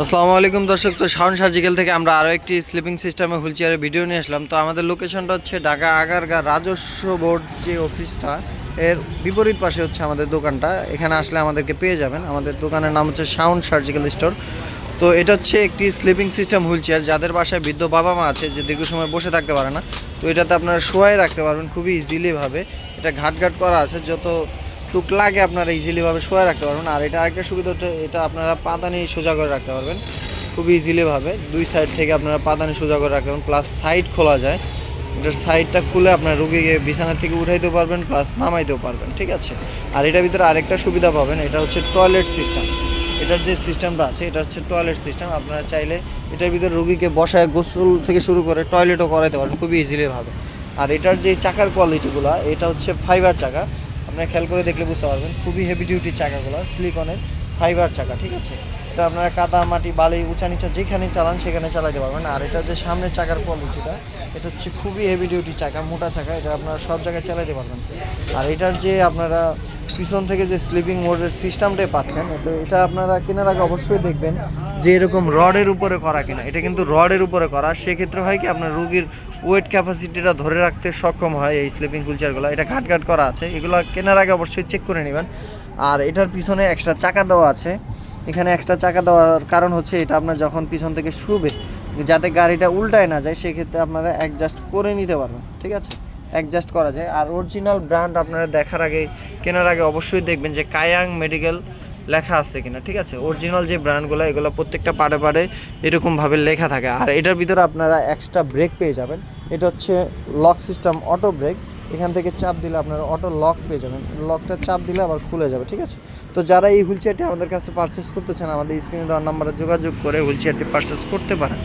আসসালামু আলাইকুম দর্শক। তো শাওন সার্জিক্যাল থেকে আমরা আরও একটি স্লিপিং সিস্টেমে হুইল চেয়ারের ভিডিও নিয়ে আসলাম। তো আমাদের লোকেশনটা হচ্ছে ঢাকা আগারগাঁ রাজস্ব বোর্ড যে অফিসটা, এর বিপরীত পাশে হচ্ছে আমাদের দোকানটা। এখানে আসলে আমাদেরকে পেয়ে যাবেন। আমাদের দোকানের নাম হচ্ছে শাওন সার্জিক্যাল স্টোর। তো এটা হচ্ছে একটি স্লিপিং সিস্টেম হুইল চেয়ার, যাদের বাসায় বৃদ্ধ বাবা মা আছে যে দীর্ঘ সময় বসে থাকতে পারে না, তো এটাতে আপনারা শোয়াই রাখতে পারবেন খুবই ইজিলিভাবে। এটা ঘাট করা আছে, যত টুক লাগে আপনারা ইজিলিভাবে শোয়া রাখতে পারবেন। আর এটা আরেকটা সুবিধা হচ্ছে, এটা আপনারা পাদানি সোজা করে রাখতে পারবেন খুবই ইজিলিভাবে। দুই সাইড থেকে আপনারা পাদানি সোজা করে রাখতে পারবেন, প্লাস সাইড খোলা যায়। এটার সাইডটা খুলে আপনার রুগীকে বিছানা থেকে উঠাইতেও পারবেন, প্লাস নামাইতেও পারবেন, ঠিক আছে। আর এটার ভিতরে আরেকটা সুবিধা পাবেন, এটা হচ্ছে টয়লেট সিস্টেম। এটার যে সিস্টেমটা আছে এটা হচ্ছে টয়লেট সিস্টেম। আপনারা চাইলে এটার ভিতরে রুগীকে বসায় গোসল থেকে শুরু করে টয়লেটও করাইতে পারবেন খুবই ইজিলিভাবে। আর এটার যে চাকার কোয়ালিটিগুলো, এটা হচ্ছে ফাইবার চাকা। আপনারা খেয়াল করে দেখলে বুঝতে পারবেন, খুবই হেভি ডিউটি চাকাগুলো, সিলিকনের ফাইবার চাকা, ঠিক আছে। এটা আপনারা কাদা মাটি বালি উঁচা নিচা যেখানে চালান সেখানে চালাতে পারবেন। আর এটা যে সামনের চাকার কোয়ালিটিটা, এটা হচ্ছে খুবই হেভি ডিউটি চাকা, মোটা চাকা, এটা আপনারা সব জায়গায় চালাতে পারবেন। আর এটার যে আপনারা পিছন থেকে যে স্লিপিং মোডের সিস্টেমটাই পাচ্ছেন, এটা আপনারা কেনার আগে অবশ্যই দেখবেন যে এরকম রডের উপরে করা কিনা। এটা কিন্তু রডের উপরে করা, সেক্ষেত্রে হয় কি আপনার রুগীর ওয়েট ক্যাপাসিটিটা ধরে রাখতে সক্ষম হয় এই স্লিপিং হুইল চেয়ারগুলো। এটা ঘাট করা আছে, এগুলো কেনার আগে অবশ্যই চেক করে নেবেন। আর এটার পিছনে এক্সট্রা চাকা দেওয়া আছে। এখানে এক্সট্রা চাকা দেওয়ার কারণ হচ্ছে, এটা আপনার যখন পিছন থেকে শুবে যাতে গাড়িটা উল্টায় না যায়, সেক্ষেত্রে আপনারা অ্যাডজাস্ট করে নিতে পারবেন, ঠিক আছে। অ্যাডজাস্ট করা যায়। আর অরিজিনাল ব্র্যান্ড আপনারা দেখার আগে কেনার আগে অবশ্যই দেখবেন যে কায়াং মেডিকেল লেখা আছে কিনা, ঠিক আছে। অরিজিনাল যে ব্র্যান্ডগুলো, এগুলো প্রত্যেকটা পাড়ে এরকমভাবে লেখা থাকে। আর এটার ভিতরে আপনারা এক্সট্রা ব্রেক পেয়ে যাবেন। এটা হচ্ছে লক সিস্টেম, অটো ব্রেক। এখান থেকে চাপ দিলে আপনারা অটো লক পেয়ে যাবেন, লকটা চাপ দিলে আবার খুলে যাবে, ঠিক আছে। তো যারা এই হুইল চেয়ারটি আমাদের কাছে পারচেস করতে চান, আমাদের স্ক্রিনে দেওয়ার নাম্বারে যোগাযোগ করে হুইল চেয়ারটি পারচেস করতে পারেন।